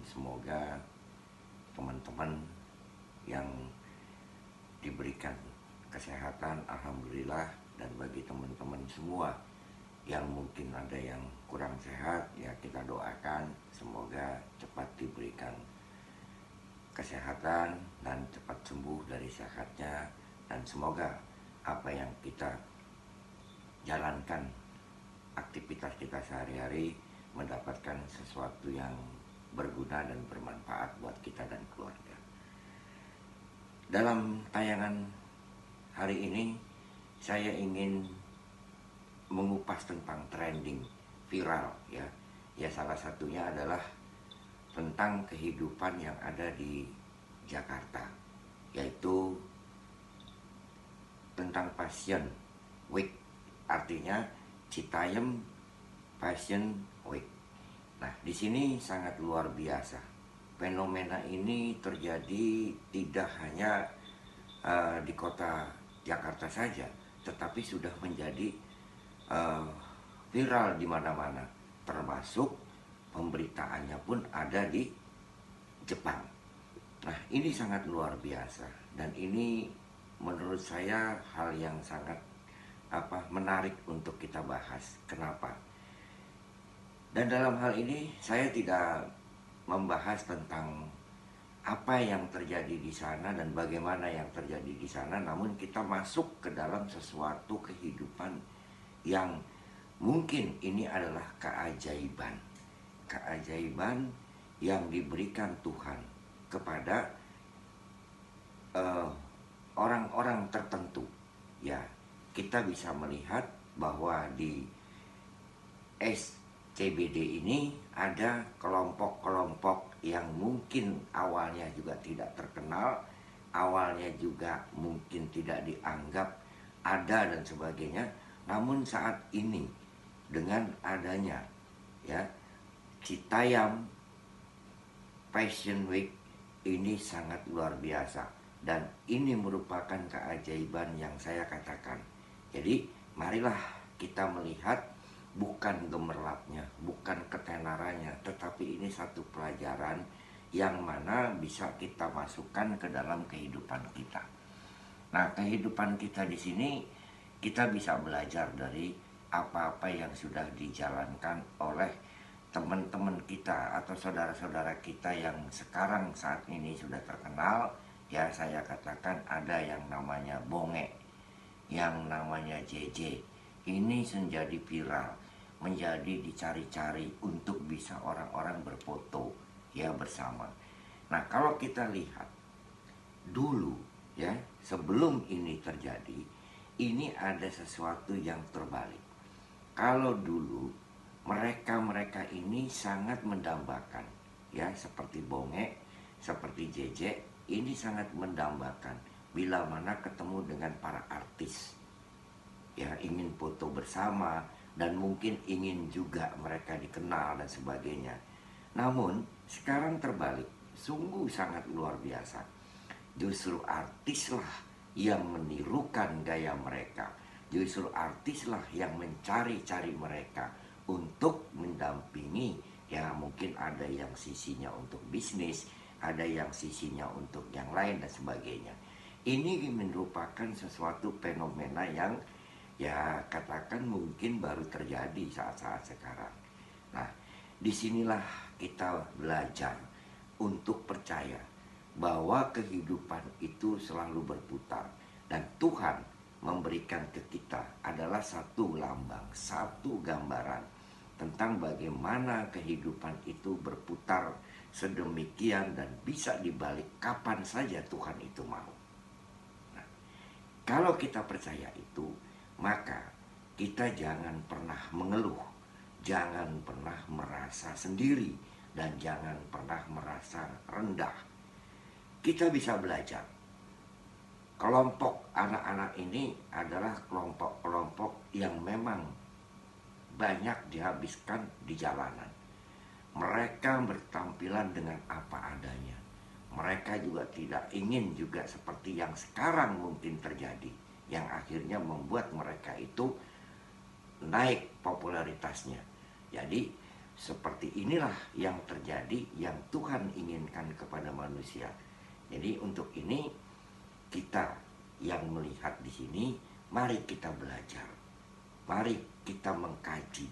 semoga teman-teman yang diberikan kesehatan, alhamdulillah. Dan bagi teman-teman semua yang mungkin ada yang kurang sehat, ya kita doakan semoga cepat diberikan kesehatan dan cepat sembuh dari sakitnya. Dan semoga apa yang kita jalankan, aktivitas kita sehari-hari, mendapatkan sesuatu yang berguna dan bermanfaat buat kita dan keluarga. Dalam tayangan hari ini saya ingin mengupas tentang trending viral, ya salah satunya adalah tentang kehidupan yang ada di Jakarta, yaitu tentang Fashion Week, artinya Citayam Fashion Week. Nah, di sini sangat luar biasa. Fenomena ini terjadi tidak hanya di kota Jakarta saja, tetapi sudah menjadi viral di mana-mana, termasuk pemberitaannya pun ada di Jepang. Nah, ini sangat luar biasa dan ini menurut saya hal yang sangat menarik untuk kita bahas. Kenapa? Dan dalam hal ini saya tidak membahas tentang apa yang terjadi di sana dan bagaimana yang terjadi di sana, namun kita masuk ke dalam sesuatu kehidupan yang mungkin ini adalah keajaiban yang diberikan Tuhan kepada orang-orang tertentu. Ya, kita bisa melihat bahwa di SCBD ini ada kelompok-kelompok yang mungkin awalnya juga tidak terkenal, awalnya juga mungkin tidak dianggap ada dan sebagainya. Namun saat ini dengan adanya Citayam Fashion Week ini sangat luar biasa dan ini merupakan keajaiban yang saya katakan. Jadi marilah kita melihat bukan gemerlapnya, bukan ketenarannya, tetapi ini satu pelajaran yang mana bisa kita masukkan ke dalam kehidupan kita. Nah, kehidupan kita di sini kita bisa belajar dari apa-apa yang sudah dijalankan oleh teman-teman kita atau saudara-saudara kita yang sekarang saat ini sudah terkenal. Ya, saya katakan ada yang namanya Bonge, yang namanya JJ. Ini menjadi viral, menjadi dicari-cari untuk bisa orang-orang berfoto bersama. Nah, kalau kita lihat dulu sebelum ini terjadi, ini ada sesuatu yang terbalik. Kalau dulu mereka ini sangat mendambakan, seperti Bonge, seperti JJ, ini sangat mendambakan bila mana ketemu dengan para artis, ingin foto bersama dan mungkin ingin juga mereka dikenal dan sebagainya. Namun sekarang terbalik, sungguh sangat luar biasa. Justru artislah yang menirukan gaya mereka. Justru artislah yang mencari-cari mereka untuk mendampingi. Ya, mungkin ada yang sisinya untuk bisnis, ada yang sisinya untuk yang lain dan sebagainya. Ini merupakan sesuatu fenomena yang katakan mungkin baru terjadi saat-saat sekarang. Nah, disinilah kita belajar untuk percaya bahwa kehidupan itu selalu berputar dan Tuhan memberikan ke kita adalah satu lambang, satu gambaran tentang bagaimana kehidupan itu berputar sedemikian dan bisa dibalik kapan saja Tuhan itu mau. Nah, kalau kita percaya itu, maka kita jangan pernah mengeluh, jangan pernah merasa sendiri, dan jangan pernah merasa rendah. Kita bisa belajar. Kelompok anak-anak ini adalah kelompok-kelompok yang memang banyak dihabiskan di jalanan. Mereka bertampilan dengan apa adanya. Mereka juga tidak ingin juga seperti yang sekarang mungkin terjadi, yang akhirnya membuat mereka itu naik popularitasnya. Jadi seperti inilah yang terjadi, yang Tuhan inginkan kepada manusia. Jadi untuk ini kita yang melihat di sini, mari kita belajar. Mari kita mengkaji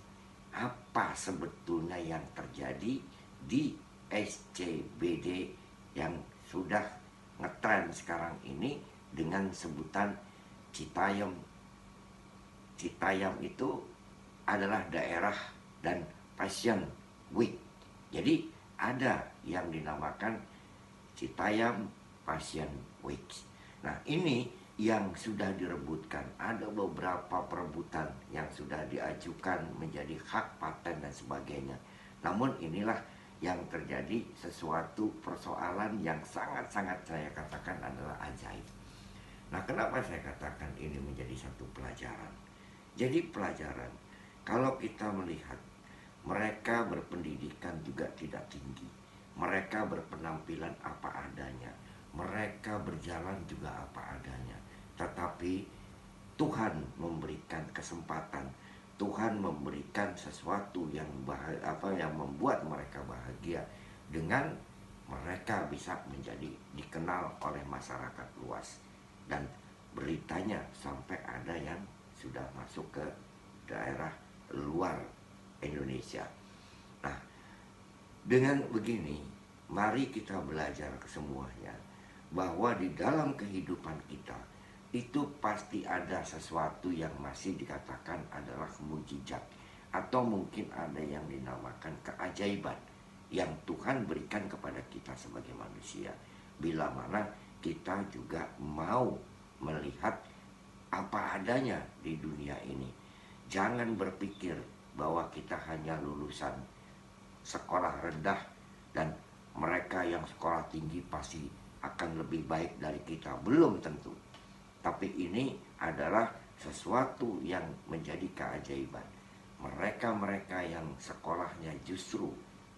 apa sebetulnya yang terjadi di SCBD yang sudah ngetren sekarang ini dengan sebutan Citayam. Citayam itu adalah daerah dan Passion Week. Jadi ada yang dinamakan Citayam Passion Week. Nah, ini yang sudah direbutkan. Ada beberapa perebutan yang sudah diajukan menjadi hak paten dan sebagainya. Namun inilah yang terjadi, sesuatu persoalan yang sangat-sangat saya katakan adalah ajaib. Nah, kenapa saya katakan ini menjadi satu pelajaran? Jadi pelajaran, kalau kita melihat mereka berpendidikan juga tidak tinggi, mereka berpenampilan apa adanya, mereka berjalan juga apa adanya, tetapi Tuhan memberikan kesempatan, Tuhan memberikan sesuatu yang yang membuat mereka bahagia, dengan mereka bisa menjadi dikenal oleh masyarakat luas, dan beritanya sampai ada yang sudah masuk ke daerah luar Indonesia. Nah, dengan begini, mari kita belajar semuanya bahwa di dalam kehidupan kita itu pasti ada sesuatu yang masih dikatakan adalah mukjizat, atau mungkin ada yang dinamakan keajaiban yang Tuhan berikan kepada kita sebagai manusia, bila mana kita juga mau melihat apa adanya di dunia ini. Jangan berpikir bahwa kita hanya lulusan sekolah rendah dan mereka yang sekolah tinggi pasti akan lebih baik dari kita. Belum tentu. Tapi ini adalah sesuatu yang menjadi keajaiban. Mereka-mereka yang sekolahnya justru,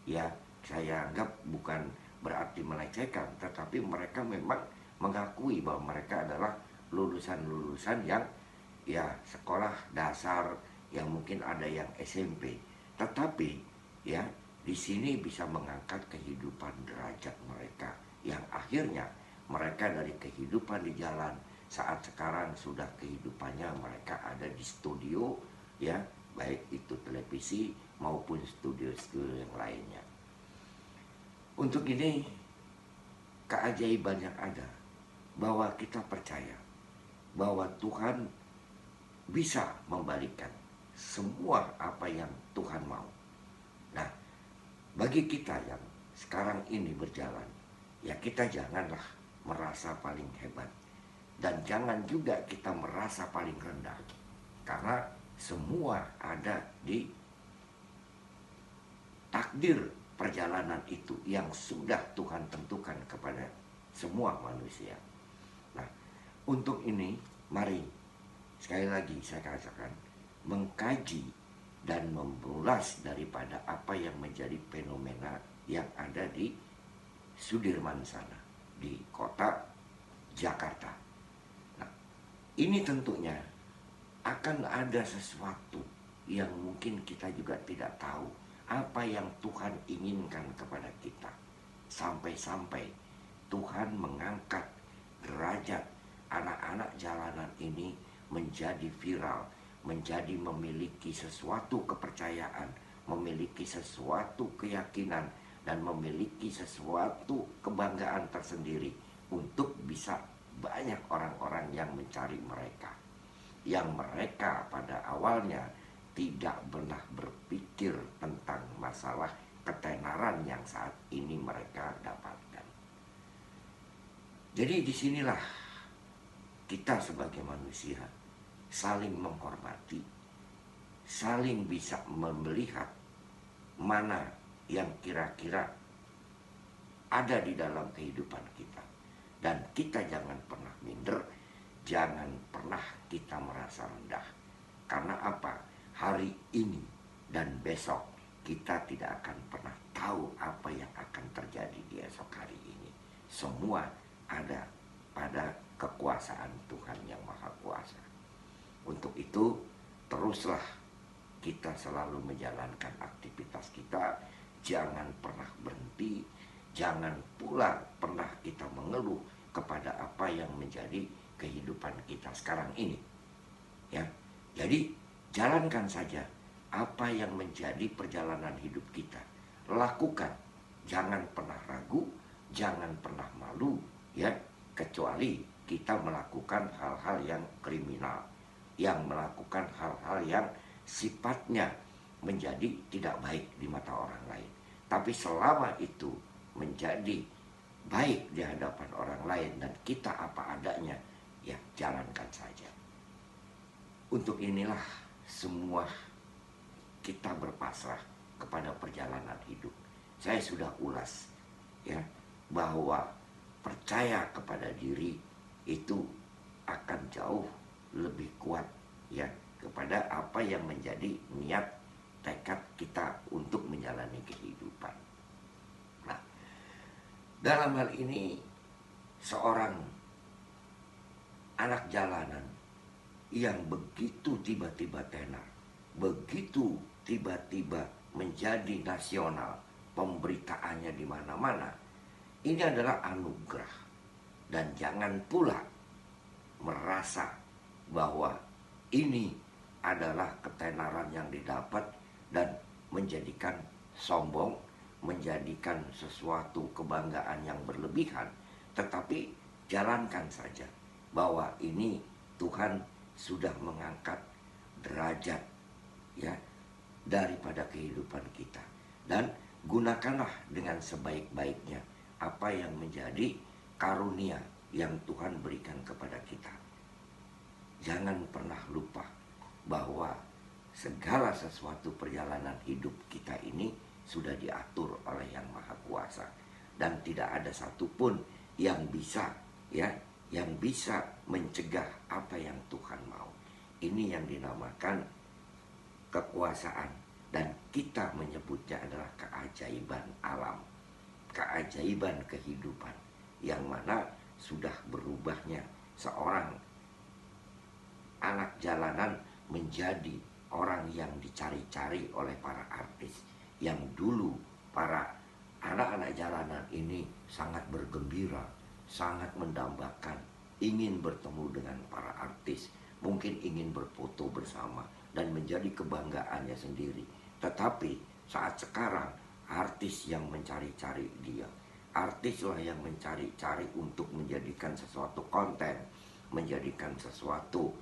ya saya anggap bukan berarti melecehkan, tetapi mereka memang mengakui bahwa mereka adalah lulusan-lulusan yang ya sekolah dasar, yang mungkin ada yang SMP, tetapi ya di sini bisa mengangkat kehidupan derajat mereka, yang akhirnya mereka dari kehidupan di jalan saat sekarang sudah kehidupannya mereka ada di studio, ya baik itu televisi maupun studio-studio yang lainnya. Untuk ini keajaiban yang ada, bahwa kita percaya bahwa Tuhan bisa membalikkan semua apa yang Tuhan mau. Nah, bagi kita yang sekarang ini berjalan, ya kita janganlah merasa paling hebat, dan jangan juga kita merasa paling rendah, karena semua ada di takdir perjalanan itu yang sudah Tuhan tentukan kepada semua manusia. Nah, untuk ini mari sekali lagi saya katakan, mengkaji dan mengulas daripada apa yang menjadi fenomena yang ada di Sudirman sana, di kota Jakarta. Nah, ini tentunya akan ada sesuatu yang mungkin kita juga tidak tahu apa yang Tuhan inginkan kepada kita. Sampai-sampai Tuhan mengangkat derajat anak-anak jalanan ini menjadi viral, menjadi memiliki sesuatu kepercayaan, memiliki sesuatu keyakinan, dan memiliki sesuatu kebanggaan tersendiri untuk bisa banyak orang-orang yang mencari mereka, yang mereka pada awalnya tidak pernah berpikir tentang masalah ketenaran yang saat ini mereka dapatkan. Jadi disinilah kita sebagai manusia saling menghormati, saling bisa melihat mana yang kira-kira ada di dalam kehidupan kita. Dan kita jangan pernah minder, jangan pernah kita merasa rendah. Karena apa? Hari ini dan besok kita tidak akan pernah tahu apa yang akan terjadi di esok hari ini. Semua ada pada kekuasaan Tuhan yang Maha Kuasa. Untuk itu teruslah kita selalu menjalankan aktivitas kita, jangan pernah berhenti, jangan pula pernah kita mengeluh kepada apa yang menjadi kehidupan kita sekarang ini. Ya, jadi jalankan saja apa yang menjadi perjalanan hidup kita. Lakukan, jangan pernah ragu, jangan pernah malu, ya, kecuali kita melakukan hal-hal yang kriminal, yang melakukan hal-hal yang sifatnya menjadi tidak baik di mata orang lain. Tapi selama itu menjadi baik di hadapan orang lain dan kita apa adanya, ya jalankan saja. Untuk inilah semua kita berpasrah kepada perjalanan hidup. Saya sudah ulas, ya, bahwa percaya kepada diri itu akan jauh lebih kuat, ya, kepada apa yang menjadi niat tekad kita untuk menjalani kehidupan. Nah, dalam hal ini seorang anak jalanan yang begitu tiba-tiba tenar, begitu tiba-tiba menjadi nasional, pemberitaannya di mana-mana, ini adalah anugerah. Dan jangan pula merasa bahwa ini adalah ketenaran yang didapat dan menjadikan sombong, menjadikan sesuatu kebanggaan yang berlebihan. Tetapi jalankan saja bahwa ini Tuhan sudah mengangkat derajat, ya, daripada kehidupan kita, dan gunakanlah dengan sebaik-baiknya apa yang menjadi karunia yang Tuhan berikan kepada kita. Jangan pernah lupa bahwa segala sesuatu perjalanan hidup kita ini sudah diatur oleh Yang Maha Kuasa, dan tidak ada satupun yang bisa, ya, yang bisa mencegah apa yang Tuhan mau. Ini yang dinamakan kekuasaan, dan kita menyebutnya adalah keajaiban alam, keajaiban kehidupan, yang mana sudah berubahnya seorang anak jalanan menjadi orang yang dicari-cari oleh para artis. Yang dulu para anak-anak jalanan ini sangat bergembira, sangat mendambakan, ingin bertemu dengan para artis, mungkin ingin berfoto bersama dan menjadi kebanggaannya sendiri. Tetapi saat sekarang artis yang mencari-cari dia, artislah yang mencari-cari untuk menjadikan sesuatu konten, menjadikan sesuatu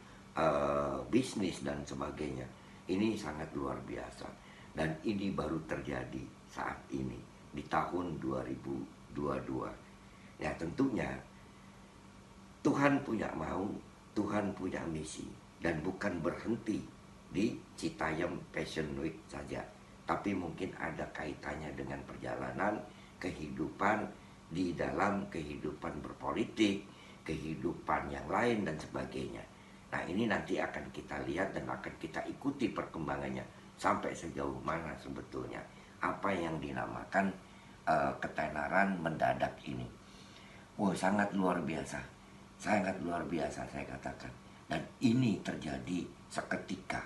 bisnis dan sebagainya. Ini sangat luar biasa, dan ini baru terjadi saat ini di tahun 2022. Ya, tentunya Tuhan punya mau, Tuhan punya misi, dan bukan berhenti di Citayam Fashion Week saja, tapi mungkin ada kaitannya dengan perjalanan kehidupan di dalam kehidupan berpolitik, kehidupan yang lain dan sebagainya. Nah, ini nanti akan kita lihat dan akan kita ikuti perkembangannya sampai sejauh mana sebetulnya apa yang dinamakan ketenaran mendadak ini. Wah, sangat luar biasa, sangat luar biasa saya katakan. Dan ini terjadi seketika,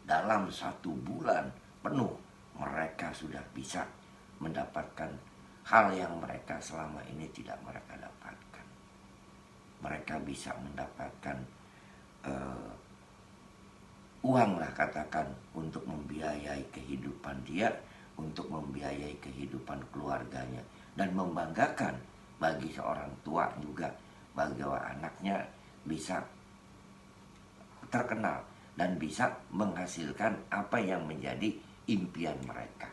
dalam 1 bulan penuh mereka sudah bisa mendapatkan hal yang mereka selama ini tidak mereka dapatkan. Mereka bisa mendapatkan uang lah katakan, untuk membiayai kehidupan dia, untuk membiayai kehidupan keluarganya, dan membanggakan bagi seorang tua juga bahwa anaknya bisa terkenal dan bisa menghasilkan apa yang menjadi impian mereka.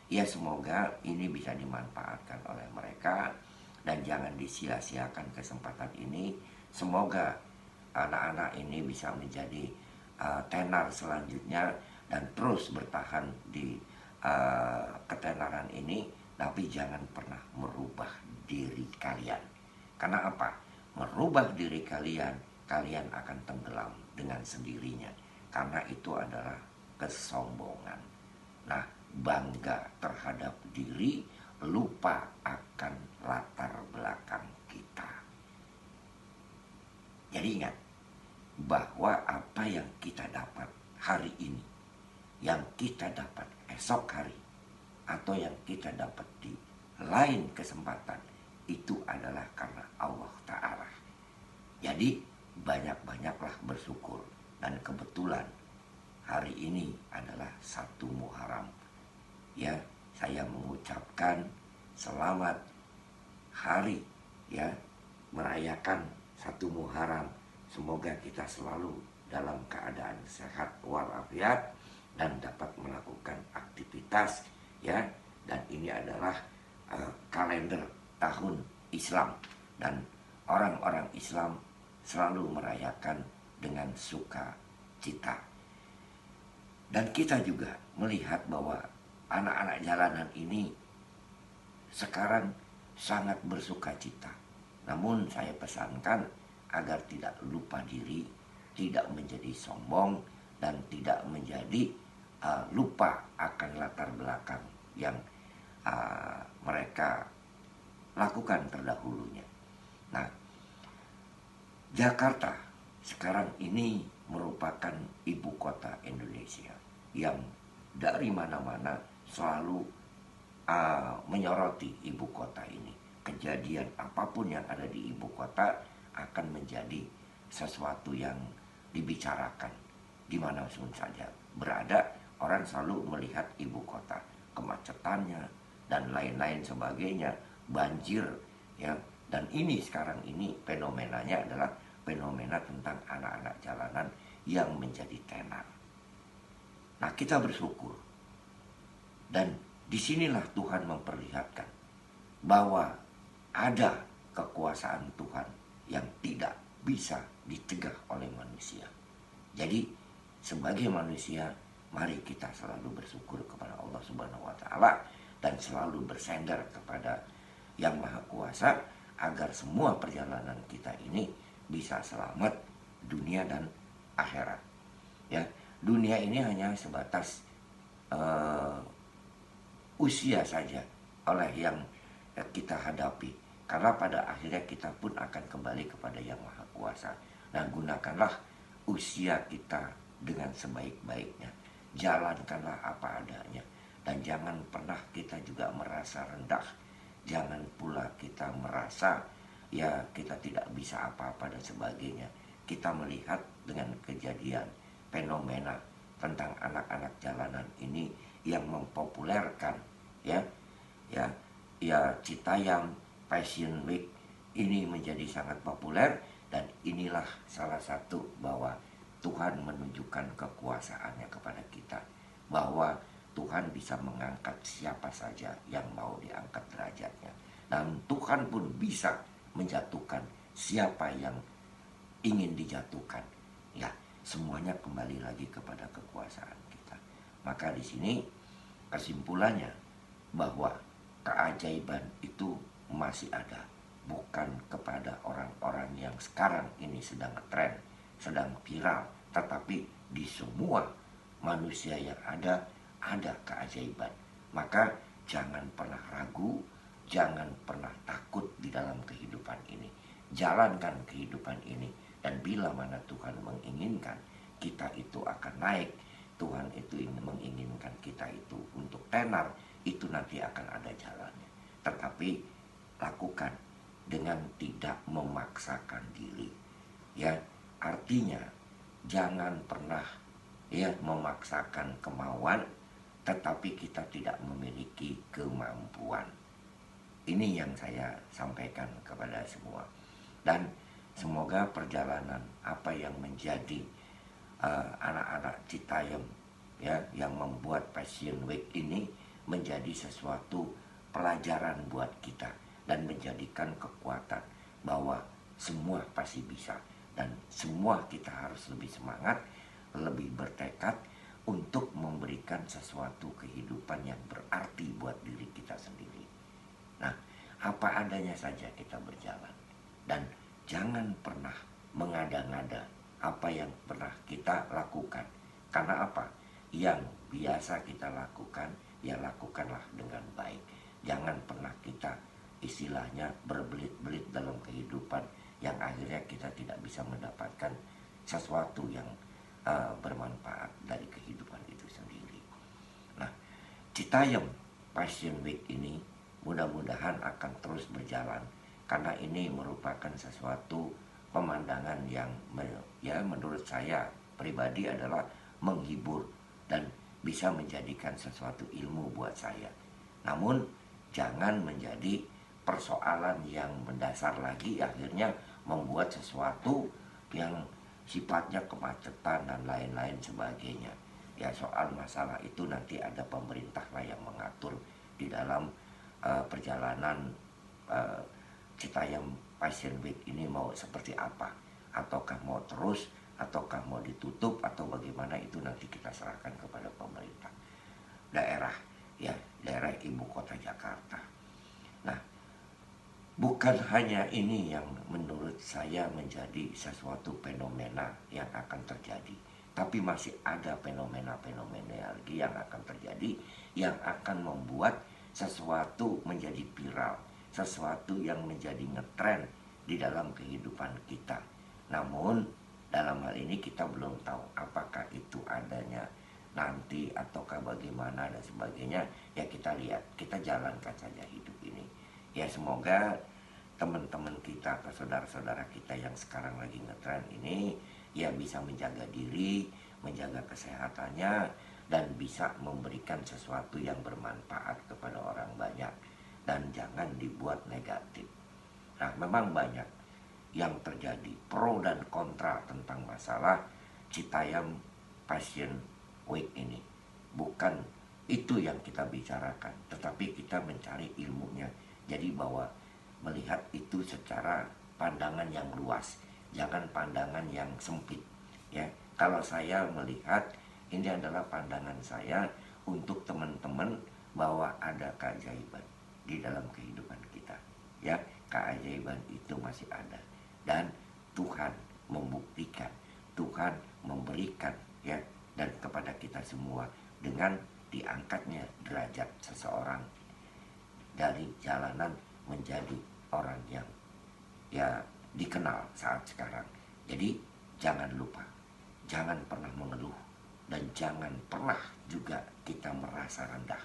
Ya, semoga ini bisa dimanfaatkan oleh mereka dan jangan disia-siakan kesempatan ini. Semoga anak-anak ini bisa menjadi tenar selanjutnya dan terus bertahan di ketenaran ini, tapi jangan pernah merubah diri kalian. Karena apa? Merubah diri kalian, kalian akan tenggelam dengan sendirinya, karena itu adalah kesombongan. Nah, bangga terhadap diri, lupa akan latar belakang kita. Jadi ingat bahwa apa yang kita dapat hari ini, yang kita dapat esok hari atau yang kita dapat di lain kesempatan, itu adalah karena Allah Ta'ala. Jadi banyak-banyaklah bersyukur. Dan kebetulan hari ini adalah 1 Muharram. Ya, saya mengucapkan selamat hari ya merayakan 1 Muharram. Semoga kita selalu dalam keadaan sehat walafiat dan dapat melakukan aktivitas ya. Dan ini adalah kalender tahun Islam, dan orang-orang Islam selalu merayakan dengan sukacita. Dan kita juga melihat bahwa anak-anak jalanan ini sekarang sangat bersukacita. Namun saya pesankan agar tidak lupa diri, tidak menjadi sombong, dan tidak menjadi lupa akan latar belakang yang mereka lakukan terdahulunya. Nah, Jakarta sekarang ini merupakan ibu kota Indonesia yang dari mana-mana selalu menyoroti ibu kota ini. Kejadian apapun yang ada di ibu kota akan menjadi sesuatu yang dibicarakan di mana pun saja berada. Orang selalu melihat ibu kota, kemacetannya dan lain-lain sebagainya, banjir ya. Dan ini sekarang ini fenomenanya adalah fenomena tentang anak-anak jalanan yang menjadi tenar. Nah, kita bersyukur. Dan disinilah Tuhan memperlihatkan bahwa ada kekuasaan Tuhan yang tidak bisa dicegah oleh manusia. Jadi sebagai manusia, mari kita selalu bersyukur kepada Allah Subhanahu wa Ta'ala dan selalu bersandar kepada Yang Maha Kuasa agar semua perjalanan kita ini bisa selamat dunia dan akhirat. Ya, dunia ini hanya sebatas usia saja oleh yang kita hadapi. Karena pada akhirnya kita pun akan kembali kepada Yang Maha Kuasa. Dan gunakanlah usia kita dengan sebaik-baiknya. Jalankanlah apa adanya. Dan jangan pernah kita juga merasa rendah. Jangan pula kita merasa ya kita tidak bisa apa-apa dan sebagainya. Kita melihat dengan kejadian fenomena tentang anak-anak jalanan ini yang mempopulerkan ya Citayam Fashion Week ini menjadi sangat populer. Dan inilah salah satu bahwa Tuhan menunjukkan kekuasaannya kepada kita, bahwa Tuhan bisa mengangkat siapa saja yang mau diangkat derajatnya, dan Tuhan pun bisa menjatuhkan siapa yang ingin dijatuhkan. Ya, semuanya kembali lagi kepada kekuasaan kita. Maka di sini kesimpulannya bahwa keajaiban itu masih ada, bukan kepada orang-orang yang sekarang ini sedang ngetren, sedang viral, tetapi di semua manusia yang ada keajaiban. Maka jangan pernah ragu, jangan pernah takut di dalam kehidupan ini. Jalankan kehidupan ini, dan bila mana Tuhan menginginkan kita itu akan naik, Tuhan itu menginginkan kita itu untuk tenar, itu nanti akan ada jalannya. Tetapi lakukan dengan tidak memaksakan diri. Ya, artinya jangan pernah ya memaksakan kemauan tetapi kita tidak memiliki kemampuan. Ini yang saya sampaikan kepada semua. Dan semoga perjalanan apa yang menjadi anak-anak Citayam ya yang membuat Fashion Week ini menjadi sesuatu pelajaran buat kita dan menjadikan kekuatan bahwa semua pasti bisa, dan semua kita harus lebih semangat, lebih bertekad untuk memberikan sesuatu kehidupan yang berarti buat diri kita sendiri. Nah, apa adanya saja kita berjalan, dan jangan pernah mengada-ngada apa yang pernah kita lakukan. Karena apa? Yang biasa kita lakukan, ya lakukanlah dengan baik. Jangan pernah kita istilahnya berbelit-belit dalam kehidupan yang akhirnya kita tidak bisa mendapatkan sesuatu yang bermanfaat dari kehidupan itu sendiri. Citayam Passion Week ini mudah-mudahan akan terus berjalan, karena ini merupakan sesuatu pemandangan yang ya menurut saya pribadi adalah menghibur dan bisa menjadikan sesuatu ilmu buat saya. Namun jangan menjadi persoalan yang mendasar lagi, akhirnya membuat sesuatu yang sifatnya kemacetan dan lain-lain sebagainya. Ya soal masalah itu nanti ada pemerintah lah yang mengatur di dalam perjalanan Citayam Passion Week ini mau seperti apa, ataukah mau terus, ataukah mau ditutup, atau bagaimana, itu nanti kita serahkan kepada pemerintah daerah, ya daerah ibu kota Jakarta. Nah, bukan hanya ini yang menurut saya menjadi sesuatu fenomena yang akan terjadi, tapi masih ada fenomena-fenomena lagi yang akan terjadi, yang akan membuat sesuatu menjadi viral, sesuatu yang menjadi ngetren di dalam kehidupan kita. Namun dalam hal ini kita belum tahu apakah itu adanya nanti ataukah bagaimana dan sebagainya. Ya kita lihat, kita jalankan saja hidup ini. Ya semoga teman-teman kita atau saudara-saudara kita yang sekarang lagi ngetren ini ya bisa menjaga diri, menjaga kesehatannya, dan bisa memberikan sesuatu yang bermanfaat kepada orang banyak, dan jangan dibuat negatif. Nah, memang banyak yang terjadi pro dan kontra tentang masalah Citayam Passion Week ini. Bukan itu yang kita bicarakan, tetapi kita mencari ilmunya. Jadi bahwa melihat itu secara pandangan yang luas, jangan pandangan yang sempit. Ya, kalau saya melihat ini adalah pandangan saya untuk teman-teman bahwa ada keajaiban di dalam kehidupan kita. Ya, keajaiban itu masih ada, dan Tuhan membuktikan, Tuhan memberikan ya, dan kepada kita semua dengan diangkatnya derajat seseorang dari jalanan menjadi orang yang ya dikenal saat sekarang. Jadi jangan lupa, jangan pernah mengeluh, dan jangan pernah juga kita merasa rendah,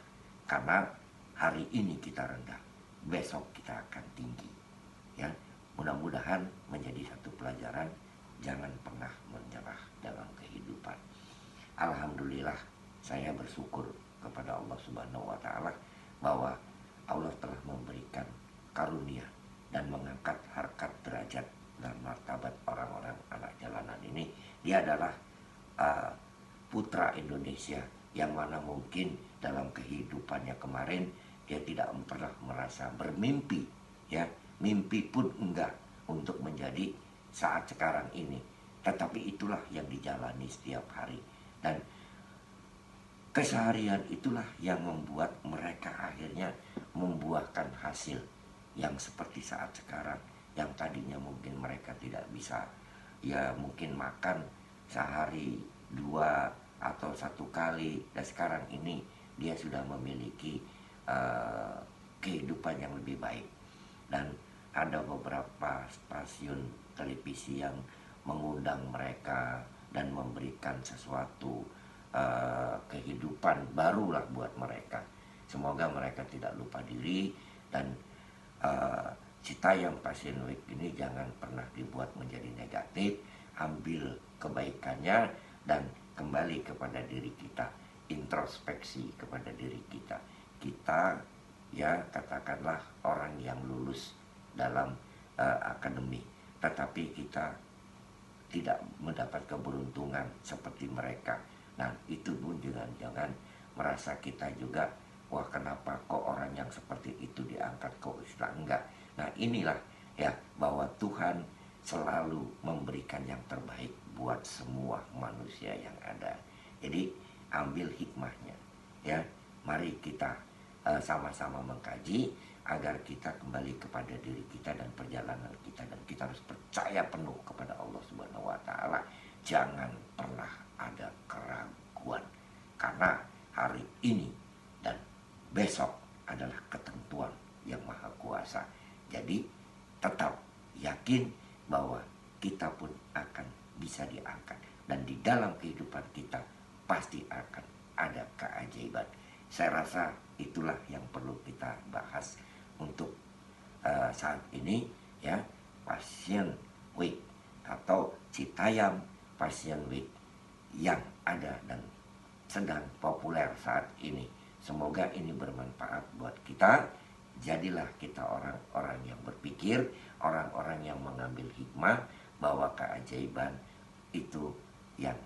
karena hari ini kita rendah, besok kita akan tinggi. Ya, mudah-mudahan menjadi satu pelajaran, jangan pernah menyerah dalam kehidupan. Alhamdulillah, saya bersyukur kepada Allah Subhanahu wa Ta'ala bahwa Allah telah memberikan karunia dan mengangkat harkat derajat dan martabat orang-orang anak jalanan ini. Dia adalah putra Indonesia yang mana mungkin dalam kehidupannya kemarin dia tidak pernah merasa bermimpi, ya mimpi pun enggak untuk menjadi saat sekarang ini. Tetapi itulah yang dijalani setiap hari, dan keseharian itulah yang membuat mereka akhirnya membuahkan hasil yang seperti saat sekarang, yang tadinya mungkin mereka tidak bisa ya mungkin makan sehari 2 atau 1 kali, dan sekarang ini dia sudah memiliki kehidupan yang lebih baik. Dan ada beberapa stasiun televisi yang mengundang mereka dan memberikan sesuatu kehidupan barulah buat mereka. Semoga mereka tidak lupa diri, dan Citayam Passion Week ini jangan pernah dibuat menjadi negatif. Ambil kebaikannya dan kembali kepada diri kita, introspeksi kepada diri kita. Kita ya katakanlah orang yang lulus dalam akademi, tetapi kita tidak mendapat keberuntungan seperti mereka. Nah, itu pun jangan merasa kita juga, wah kenapa kok orang yang seperti itu diangkat kok Islam enggak. Nah, inilah ya bahwa Tuhan selalu memberikan yang terbaik buat semua manusia yang ada. Jadi ambil hikmahnya ya. Mari kita sama-sama mengkaji agar kita kembali kepada diri kita dan perjalanan kita, dan kita harus percaya penuh kepada Allah Subhanahu wa Ta'ala. Jangan pernah ada keraguan, karena hari ini dan besok adalah ketentuan yang maha kuasa. Jadi tetap yakin bahwa kita pun akan bisa diangkat, dan di dalam kehidupan kita pasti akan ada keajaiban. Saya rasa itulah yang perlu kita bahas untuk saat ini ya, Passion Week atau Citayam Passion Week yang ada dan sedang populer saat ini. Semoga ini bermanfaat buat kita. Jadilah kita orang-orang yang berpikir, orang-orang yang mengambil hikmah bahwa keajaiban itu yang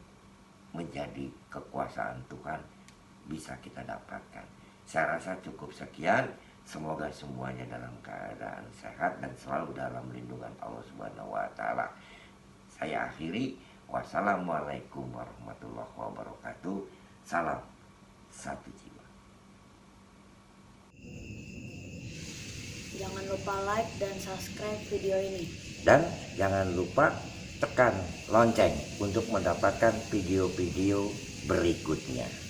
menjadi kekuasaan Tuhan bisa kita dapatkan. Saya rasa cukup sekian. Semoga semuanya dalam keadaan sehat dan selalu dalam lindungan Allah Subhanahu wa taala. Saya akhiri. Wassalamualaikum warahmatullahi wabarakatuh. Salam satu jiwa. Jangan lupa like dan subscribe video ini. Dan jangan lupa tekan lonceng untuk mendapatkan video-video berikutnya.